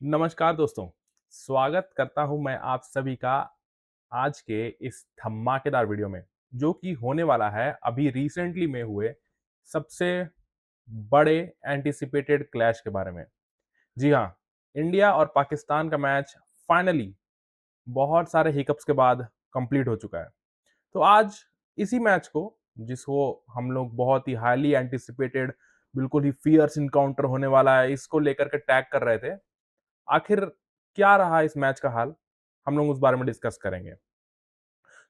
नमस्कार दोस्तों, स्वागत करता हूं मैं आप सभी का आज के इस धमाकेदार वीडियो में, जो कि होने वाला है अभी रिसेंटली में हुए सबसे बड़े एंटिसिपेटेड क्लैश के बारे में। जी हाँ, इंडिया और पाकिस्तान का मैच फाइनली बहुत सारे हिकअप्स के बाद कंप्लीट हो चुका है। तो आज इसी मैच को, जिसको हम लोग बहुत ही हाईली एंटिसिपेटेड, बिल्कुल ही फियर्स इनकाउंटर होने वाला है, इसको लेकर के टैग कर रहे थे। आखिर क्या रहा इस मैच का हाल? हम लोग उस बारे में डिस्कस करेंगे।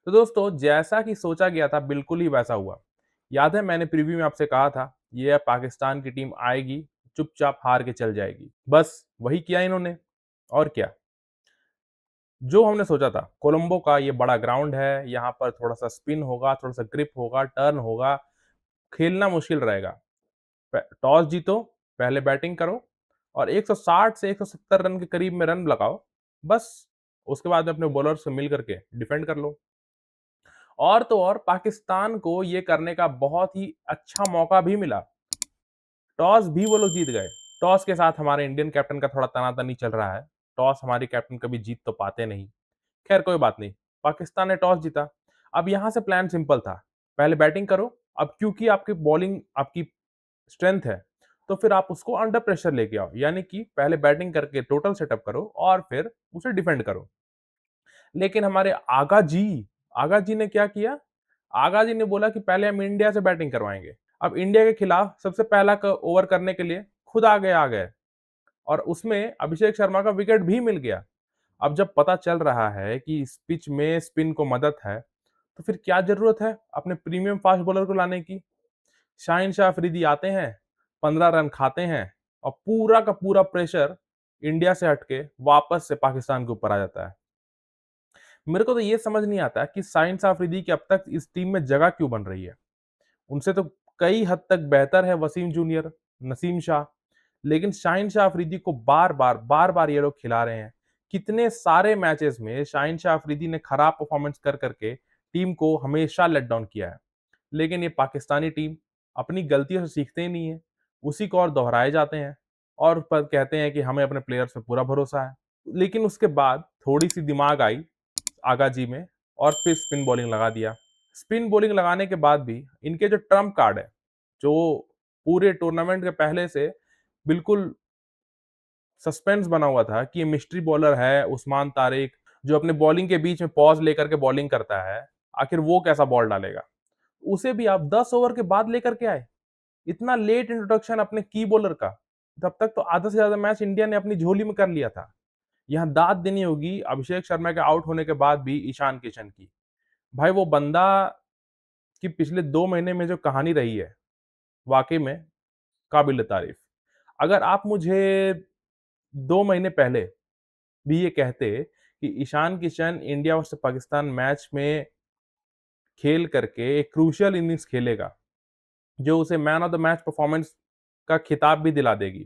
तो दोस्तों, जैसा कि सोचा गया था बिल्कुल ही वैसा हुआ। याद है मैंने प्रीव्यू में आपसे कहा था, ये पाकिस्तान की टीम आएगी, चुपचाप हार के चल जाएगी। बस वही किया इन्होंने। और क्या? जो हमने सोचा था, कोलंबो का ये बड़ा ग्राउंड है, यहाँ पर थोड़ा-सा स्पिन होगा, थोड़ा-सा ग्रिप होगा, टर्न होगा, खेलना मुश्किल रहेगा। टॉस जीतो, पहले बैटिंग करो और 160 से 170 रन के करीब में रन लगाओ। बस उसके बाद में अपने बॉलर्स से मिल करके डिफेंड कर लो। और तो और पाकिस्तान को ये करने का बहुत ही अच्छा मौका भी मिला। टॉस भी वो लोग जीत गए। टॉस के साथ हमारे इंडियन कैप्टन का थोड़ा तनातनी चल रहा है। टॉस हमारी कैप्टन कभी जीत तो पाते नहीं। खैर कोई बात नहीं। पाकिस्तान ने टॉस जीता। अब यहाँ से प्लान सिंपल था। पहले बैटिंग करो। अब क्योंकि आपकी बॉलिंग आपकी स्ट्रेंथ है, तो फिर आप उसको अंडर प्रेशर लेके आओ। यानी कि पहले बैटिंग करके टोटल सेटअप करो और फिर उसे डिफेंड करो। लेकिन हमारे आगा जी ने क्या किया? आगा जी ने बोला कि पहले हम इंडिया से बैटिंग करवाएँगे। अब इंडिया के खिलाफ सबसे पहला ओवर करने के लिए खुद आगे आ गए और उसमें अभिषेक शर्मा का विकेट भी मिल गया। अब जब पता चल रहा है कि इस पिच में स्पिन को मदद है, तो फिर क्या ज़रूरत है अपने प्रीमियम फास्ट बॉलर को लाने की? शाहिन शाह अफरीदी आते हैं, 15 रन खाते हैं और पूरा का पूरा प्रेशर इंडिया से हटके वापस से पाकिस्तान के ऊपर आ जाता है। मेरे को तो ये समझ नहीं आता कि शाहिन शाह अफरीदी की अब तक इस टीम में जगह क्यों बन रही है? उनसे तो कई हद तक बेहतर है वसीम जूनियर, नसीम शाह, लेकिन शाहिन शाह अफरीदी को बार-बार ये लोग खिला रहे हैं। कितने सारे मैचेस में शाहिन शाह अफरीदी ने खराब परफॉर्मेंस कर करके टीम को हमेशा लेट डाउन किया है। लेकिन ये पाकिस्तानी टीम अपनी गलतियों से सीखते ही नहीं है, उसी को और दोहराए जाते हैं और पर कहते हैं कि हमें अपने प्लेयर्स पे पूरा भरोसा है। लेकिन उसके बाद थोड़ी-सी दिमाग आई आगा जी में और फिर स्पिन बॉलिंग लगा दिया। स्पिन बॉलिंग लगाने के बाद भी इनके जो ट्रम्प कार्ड है, जो पूरे टूर्नामेंट के पहले से बिल्कुल सस्पेंस बना हुआ था कि ये मिस्ट्री बॉलर है उस्मान तारिक, जो अपने बॉलिंग के बीच में पॉज़ लेकर के बॉलिंग करता है, आखिर वो कैसा बॉल डालेगा? उसे भी आप 10 ओवर के बाद लेकर के आए। इतना लेट इंट्रोडक्शन अपने की बॉलर का। तब तक तो आधा से ज़्यादा मैच इंडिया ने अपनी झोली में कर लिया था। यहाँ दाद देनी होगी अभिषेक शर्मा के आउट होने के बाद भी ईशान किशन की। भाई वो बंदा की पिछले 2 महीने में जो कहानी रही है, वाक़ई में काबिल-ए-तारीफ़। अगर आप मुझे 2 महीने पहले भी ये कहते कि Ishan Kishan India versus Pakistan match में खेल करके एक क्रूशियल इनिंग्स खेलेगा, जो उसे man of the match performance का खिताब भी दिला देगी,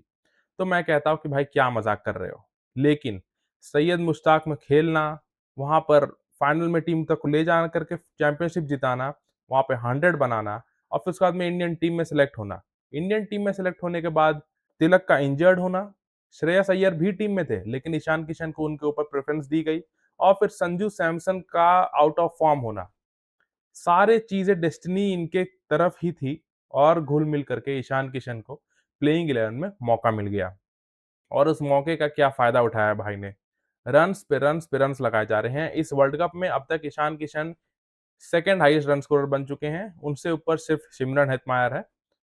तो मैं कहता हूँ कि भाई क्या मज़ाक कर रहे हो। लेकिन सैयद मुश्ताक में खेलना, वहाँ पर फाइनल में टीम तक ले जा करके चैंपियनशिप जिताना, वहाँ पे 100 बनाना और फिर उसके बाद में इंडियन टीम में सेलेक्ट होना। इंडियन टीम में सेलेक्ट होने के बाद तिलक का इंजर्ड होना, श्रेयस अय्यर भी टीम में थे, लेकिन ईशान किशन को उनके ऊपर प्रेफ़रेंस दी गई और फिर संजू सैमसन का आउट ऑफ फॉर्म होना। सारे चीज़ें डेस्टिनी इनके तरफ ही थी और घुल-मिल करके ईशान किशन को प्लेइंग 11 में मौका मिल गया। और उस मौके का क्या फ़ायदा उठाया भाई ने। रन्स पे रन्स पे रन्स लगाए जा रहे हैं। इस वर्ल्ड कप में अब तक Ishan Kishan second highest run scorer बन चुके हैं। उनसे ऊपर सिर्फ सिमरन हेटमायर है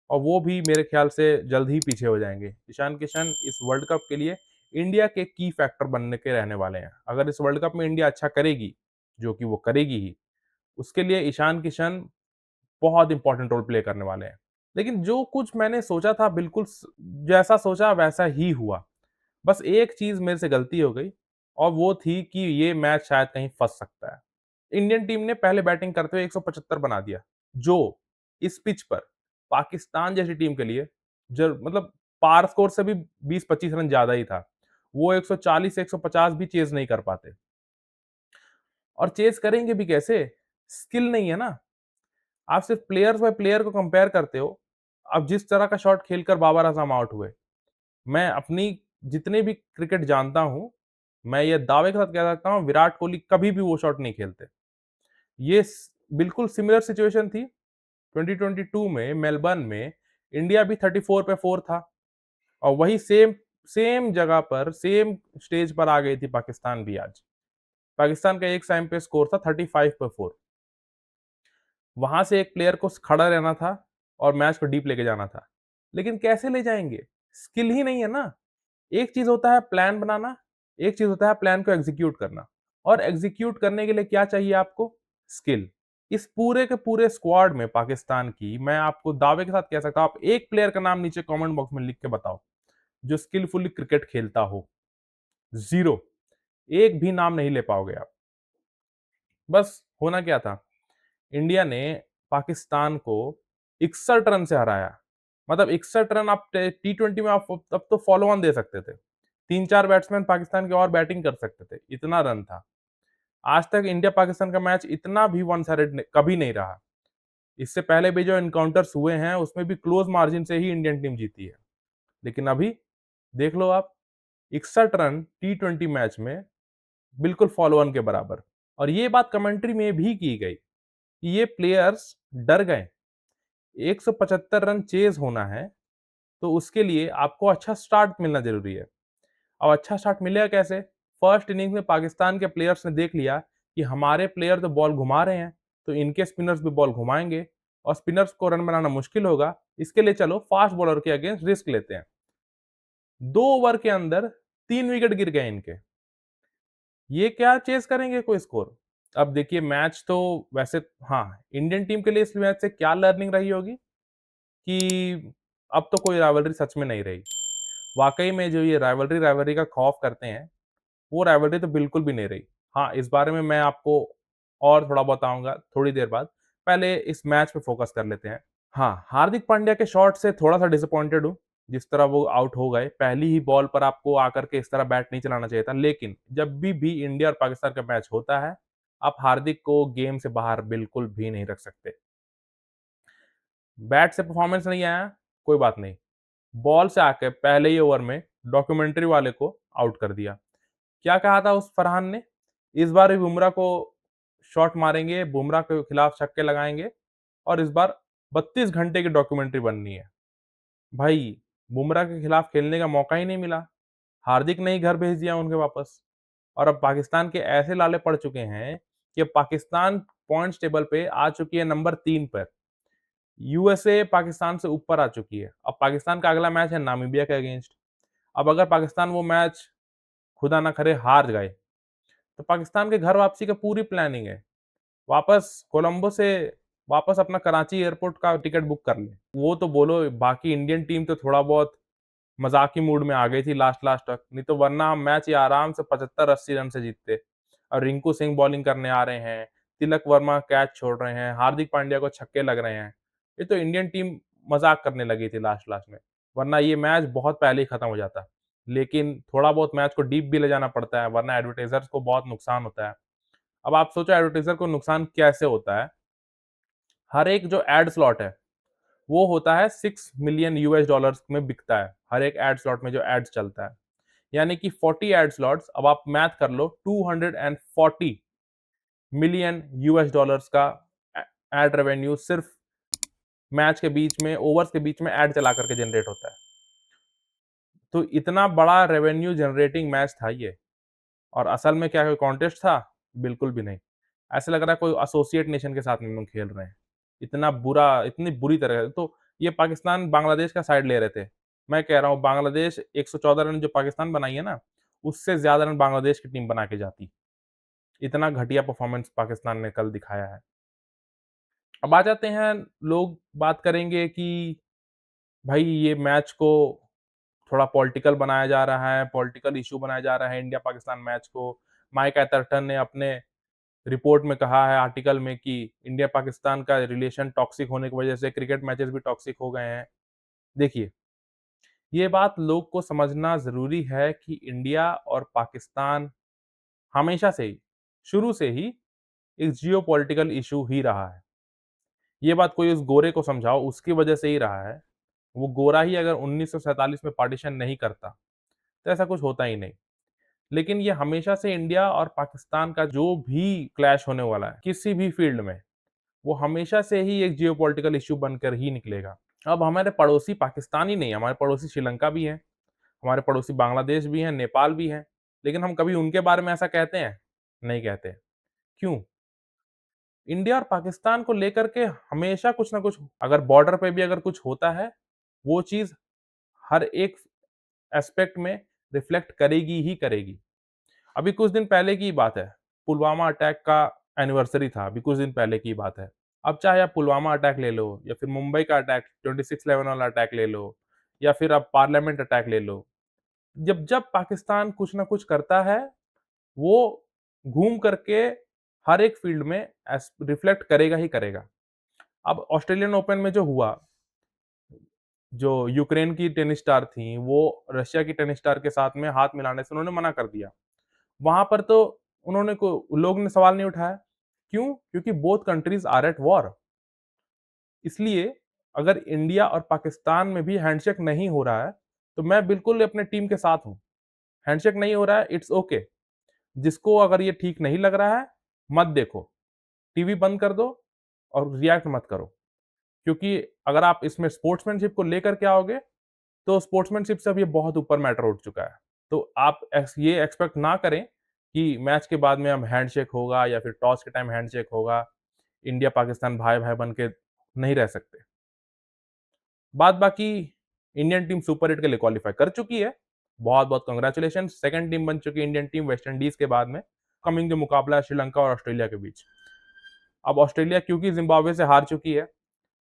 और वो भी मेरे ख्याल से जल्द ही पीछे हो जाएँगे। ईशान किशन इस वर्ल्ड कप के लिए इंडिया के की फैक्टर बनने के रहने वाले हैं। अगर इस वर्ल्ड कप में इंडिया अच्छा करेगी, जो कि वो करेगी ही, उसके लिए ईशान किशन बहुत इंपॉर्टेंट रोल प्ले करने वाले हैं। लेकिन जो कुछ मैंने सोचा था बिल्कुल जैसा सोचा वैसा ही हुआ। बस एक चीज़ मेरे से गलती हो गई और वो थी कि ये मैच शायद कहीं फँस सकता है। इंडियन टीम ने पहले बैटिंग करते हुए 175 बना दिया, जो इस पिच पर पाकिस्तान जैसी टीम के लिए ज मतलब पार स्कोर से भी 20-25 रन ज़्यादा ही था। वो 140 से 150 भी चेज़ नहीं कर पाते और चेज़ करेंगे भी कैसे? स्किल नहीं है ना। आप सिर्फ प्लेयर्स बाय प्लेयर को कंपेयर करते हो। अब जिस तरह का शॉट खेलकर बाबर आज़म आउट हुए, मैं अपनी जितने भी क्रिकेट जानता हूँ, मैं ये दावे के साथ कह सकता हूँ विराट कोहली कभी भी वो शॉट नहीं खेलते। ये बिल्कुल सिमिलर सिचुएशन थी 2022 में मेलबर्न में। इंडिया भी 34 पे 4 था और वही सेम सेम जगह पर सेम स्टेज पर आ गई थी पाकिस्तान भी आज। पाकिस्तान का एक टाइम पे स्कोर था 35 पे 4। वहां से एक प्लेयर को खड़ा रहना था और मैच को डीप लेके जाना था, लेकिन कैसे ले जाएंगे? स्किल ही नहीं है ना। एक चीज होता है प्लान बनाना, एक चीज होता है प्लान को एग्जीक्यूट करना, और एग्जीक्यूट करने के लिए क्या चाहिए आपको? स्किल। इस पूरे के पूरे स्क्वाड में पाकिस्तान की, मैं आपको दावे के साथ कह सकता हूं, आप एक प्लेयर का नाम नीचे कमेंट बॉक्स में लिख के बताओ जो स्किलफुली क्रिकेट खेलता हो। जीरो। एक भी नाम नहीं ले पाओगे आप। बस होना क्या था, इंडिया ने पाकिस्तान को 61 रन से हराया। मतलब 61 रन आप टी20 में आप तब तो फॉलो ऑन दे सकते थे। 3-4 बैट्समैन पाकिस्तान के और बैटिंग कर सकते थे, इतना रन था। आज तक इंडिया पाकिस्तान का मैच इतना भी वन साइडेड कभी नहीं रहा। इससे पहले भी जो एनकाउंटर्स हुए हैं उसमें भी क्लोज मार्जिन से ही इंडियन टीम जीती है। लेकिन अभी देख लो आप, 61 रन टी20 मैच में बिल्कुल फॉलो ऑन के बराबर। और ये बात कमेंट्री में भी की गई कि ये प्लेयर्स डर गए। 175 रन चेज होना है तो उसके लिए आपको अच्छा स्टार्ट मिलना जरूरी है। अब अच्छा स्टार्ट मिलेगा कैसे? फर्स्ट इनिंग्स में पाकिस्तान के प्लेयर्स ने देख लिया कि हमारे प्लेयर तो बॉल घुमा रहे हैं, तो इनके स्पिनर्स भी बॉल घुमाएंगे और स्पिनर्स को रन बनाना मुश्किल होगा। इसके लिए चलो फास्ट बॉलर के अगेंस्ट रिस्क लेते हैं। 2 ओवर के अंदर 3 विकेट गिर गए इनके। ये क्या चेस करेंगे कोई स्कोर? अब देखिए मैच तो वैसे, हाँ, इंडियन टीम के लिए इस मैच से क्या लर्निंग रही होगी कि अब तो कोई राइवलरी सच में नहीं रही। वाकई में जो ये राइवलरी राइवलरी का खौफ करते हैं, वो राइवलरी तो बिल्कुल भी नहीं रही। हाँ, इस बारे में मैं आपको और थोड़ा बताऊंगा थोड़ी देर बाद। पहले इस मैच पे फोकस कर लेते हैं। हाँ, हार्दिक पांड्या के शॉट से थोड़ा-सा डिसअपॉइंटेड हूँ, जिस तरह वो आउट हो गए। पहली ही बॉल पर आपको आकर के इस तरह बैट नहीं चलाना चाहिए था। लेकिन जब भी इंडिया और पाकिस्तान का मैच होता है, आप हार्दिक को गेम से बाहर बिल्कुल भी नहीं रख सकते। बैट से परफॉर्मेंस नहीं आया, कोई बात नहीं। बॉल से आके पहले ही ओवर में डॉक्यूमेंट्री वाले को आउट कर दिया। क्या कहा था उस फरहान ने? इस बार भी बुमराह को शॉट मारेंगे, बुमराह के खिलाफ छक्के लगाएँगे और इस बार 32 घंटे की डॉक्यूमेंट्री बननी है। भाई, बुमराह के खिलाफ खेलने का मौका ही नहीं मिला। हार्दिक ने ही घर भेज दिया उनके वापस। और अब पाकिस्तान के ऐसे लाले पड़ चुके हैं कि अब पाकिस्तान पॉइंट्स टेबल पे आ चुकी है नंबर 3 पर। यूएसए पाकिस्तान से ऊपर आ चुकी है। अब पाकिस्तान का अगला मैच है नामीबिया के अगेंस्ट। अब अगर पाकिस्तान वो मैच खुदा ना करे हार गए, तो पाकिस्तान के घर वापसी का पूरी प्लानिंग है। वापस कोलंबो से वापस अपना कराची एयरपोर्ट का टिकट बुक कर लें। वो तो बोलो, बाकी इंडियन टीम तो थोड़ा बहुत मज़ाकी मूड में आ गई थी लास्ट लास्ट तक, नहीं तो वरना हम मैच ये आराम से 75-80 रन से जीतते। और रिंकू सिंह बॉलिंग करने आ रहे हैं, तिलक वर्मा कैच छोड़ रहे हैं, हार्दिक पांड्या को छक्के लग रहे हैं। ये तो इंडियन टीम मज़ाक करने लगी थी लास्ट लास्ट में, वरना ये मैच बहुत पहले ही खत्म हो जाता। लेकिन थोड़ा बहुत मैच को डीप भी ले जाना पड़ता है, वरना एडवर्टाइज़र्स को बहुत नुकसान होता है। अब आप सोचो एडवर्टाइज़र को नुकसान कैसे होता है? हर एक जो एड स्लॉट है, वो होता है 6 मिलियन यूएस डॉलर्स में बिकता है, हर एक एड स्लॉट में जो एड्स चलता है। यानी कि 40 एड स्लॉट्स, अब आप मैथ कर लो, 240 मिलियन यूएस डॉलर्स का एड रेवेन्यू सिर्फ मैच के बीच में, ओवर्स के बीच में एड चला करके जनरेट होता है। तो इतना बड़ा रेवेन्यू जनरेटिंग मैच था ये। और असल में क्या कोई कॉन्टेस्ट था? बिल्कुल भी नहीं। ऐसा लग रहा है कोई एसोसिएट नेशन के साथ में हम लोग खेल रहे हैं। इतना बुरा, इतनी बुरी तरह तो ये पाकिस्तान बांग्लादेश का साइड ले रहे थे। मैं कह रहा हूँ बांग्लादेश 114 रन जो पाकिस्तान बनाई है ना, उससे ज़्यादा रन बांग्लादेश की टीम बना के जाती। इतना घटिया परफॉर्मेंस पाकिस्तान ने कल दिखाया है। अब आ जाते हैं, लोग बात करेंगे कि भाई ये मैच को थोड़ा पॉलिटिकल बनाया जा रहा है, पॉलिटिकल इश्यू बनाया जा रहा है इंडिया पाकिस्तान मैच को। माइक एथरटन ने अपने रिपोर्ट में कहा है, आर्टिकल में, कि इंडिया पाकिस्तान का रिलेशन टॉक्सिक होने की वजह से क्रिकेट मैचेस भी टॉक्सिक हो गए हैं। देखिए, ये बात लोग को समझना ज़रूरी है कि इंडिया और पाकिस्तान हमेशा से ही, शुरू से ही एक जियोपॉलिटिकल इश्यू ही रहा है। ये बात कोई उस गोरे को समझाओ, उसकी वजह से ही रहा है। वो गोरा ही अगर 1947 में पार्टीशन नहीं करता, तो ऐसा कुछ होता ही नहीं। लेकिन ये हमेशा से इंडिया और पाकिस्तान का जो भी क्लैश होने वाला है, किसी भी फील्ड में, वो हमेशा से ही एक जियोपॉलिटिकल इश्यू बनकर ही निकलेगा। अब हमारे पड़ोसी पाकिस्तान ही नहीं, हमारे पड़ोसी श्रीलंका भी हैं, हमारे पड़ोसी बांग्लादेश भी हैं, नेपाल भी हैं, लेकिन हम कभी उनके बारे में ऐसा कहते हैं? नहीं कहते। क्यों? इंडिया और पाकिस्तान को लेकर के हमेशा कुछ ना कुछ, अगर बॉर्डर पे भी अगर कुछ होता है, वो चीज़ हर एक एस्पेक्ट में रिफ्लेक्ट करेगी ही करेगी। अभी कुछ दिन पहले की बात है, पुलवामा अटैक का एनिवर्सरी था, अभी कुछ दिन पहले की बात है। अब चाहे आप पुलवामा अटैक ले लो या फिर मुंबई का अटैक 26/11 वाला अटैक ले लो या फिर आप पार्लियामेंट अटैक ले लो। जब जब पाकिस्तान कुछ ना कुछ करता है, वो घूम करके हर एक फील्ड में रिफ्लेक्ट करेगा ही करेगा। अब ऑस्ट्रेलियन ओपन में जो हुआ, जो यूक्रेन की टेनिस स्टार थी, वो रशिया की टेनिस स्टार के साथ में हाथ मिलाने से उन्होंने मना कर दिया। वहाँ पर तो उन्होंने को लोग ने सवाल नहीं उठाया। क्यों? क्योंकि both countries are at war. इसलिए अगर इंडिया और पाकिस्तान में भी हैंडशेक नहीं हो रहा है, तो मैं बिल्कुल अपने टीम के साथ हूँ। हैंडशेक नहीं हो रहा है, इट्स ओके। जिसको अगर ये ठीक नहीं लग रहा है, मत देखो। टीवी बंद कर दो और रिएक्ट मत करो। क्योंकि अगर आप इसमें स्पोर्ट्समैनशिप को लेकर के आओगे, तो स्पोर्ट्समैनशिप से अब ये बहुत ऊपर मैटर उठ चुका है। तो आप ये एक्सपेक्ट ना करें कि मैच के बाद में अब हैंडशेक होगा या फिर टॉस के टाइम हैंडशेक होगा। इंडिया पाकिस्तान भाई-भाई बन के नहीं रह सकते। बाद बाकी इंडियन टीम सुपर 8 के लिए क्वालीफाई कर चुकी है। बहुत-बहुत कांग्रेचुलेशन, सेकंड टीम बन चुकी है इंडियन टीम वेस्ट इंडीज के बाद में। कमिंग जो मुकाबला है श्रीलंका और ऑस्ट्रेलिया के बीच। अब ऑस्ट्रेलिया क्योंकि जिम्बाब्वे से हार चुकी है,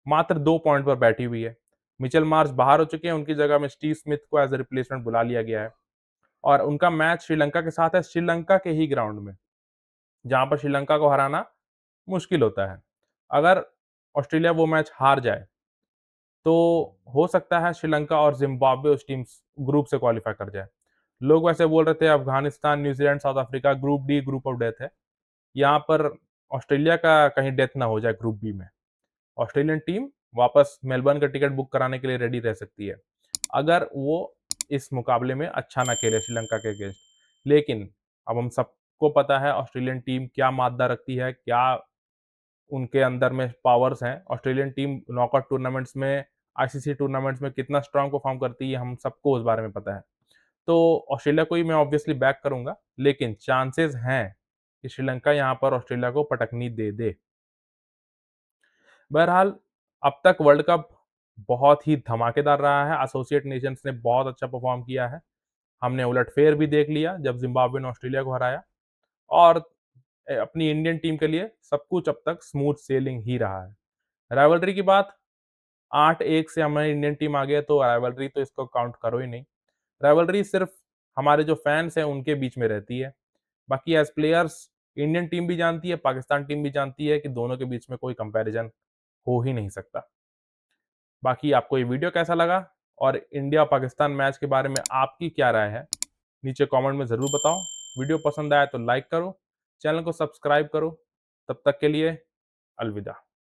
मात्र 2 पॉइंट पर बैठी हुई है। मिचेल मार्श बाहर हो चुके हैं, उनकी जगह में स्टीव स्मिथ को एज़ अ रिप्लेसमेंट बुला लिया गया है और उनका मैच श्रीलंका के साथ है, श्रीलंका के ही ग्राउंड में, जहाँ पर श्रीलंका को हराना मुश्किल होता है। अगर ऑस्ट्रेलिया वो मैच हार जाए, तो हो सकता है श्रीलंका और ज़िम्बाब्वे उस टीम ग्रुप से क्वालीफाई कर जाए। लोग वैसे बोल रहे थे Afghanistan, New Zealand, south Africa group D group of death है। यहाँ पर ऑस्ट्रेलिया का कहीं डेथ ना हो जाए ग्रुप बी में। ऑस्ट्रेलियन टीम वापस मेलबर्न का टिकट बुक कराने के लिए रेडी रह सकती है, अगर वो इस मुकाबले में अच्छा ना खेले श्रीलंका के अगेंस्ट। लेकिन अब हम सबको पता है ऑस्ट्रेलियन टीम क्या माद्दा रखती है, क्या उनके अंदर में पावर्स हैं। ऑस्ट्रेलियन टीम नॉकआउट टूर्नामेंट्स में, आईसीसी टूर्नामेंट्स में कितना स्ट्रॉन्ग परफॉर्म करती है, हम सबको उस बारे में पता है। तो ऑस्ट्रेलिया को ही मैं ऑब्वियसली बैक करूँगा, लेकिन चांसेस हैं कि श्रीलंका यहाँ पर ऑस्ट्रेलिया को पटकनी दे दे। बहरहाल, अब तक वर्ल्ड कप बहुत ही धमाकेदार रहा है, एसोसिएट नेशंस ने बहुत अच्छा परफॉर्म किया है। हमने उलटफेर भी देख लिया जब ज़िम्बाब्वे ने ऑस्ट्रेलिया को हराया और अपनी इंडियन टीम के लिए सब कुछ अब तक स्मूथ सेलिंग ही रहा है। राइवलरी की बात, 8-1 से हमारी इंडियन टीम आगे है, तो राइवलरी तो इसको काउंट करो ही नहीं। राइवलरी सिर्फ हमारे जो फैन्स हैं उनके बीच में रहती है। बाकी एज़ प्लेयर्स इंडियन टीम भी जानती है, पाकिस्तान टीम भी जानती है कि दोनों के बीच में कोई कंपैरिज़न हो ही नहीं सकता। बाकी आपको ये वीडियो कैसा लगा और इंडिया पाकिस्तान मैच के बारे में आपकी क्या राय है? नीचे कमेंट में ज़रूर बताओ। वीडियो पसंद आया तो लाइक करो, चैनल को सब्सक्राइब करो। तब तक के लिए अलविदा।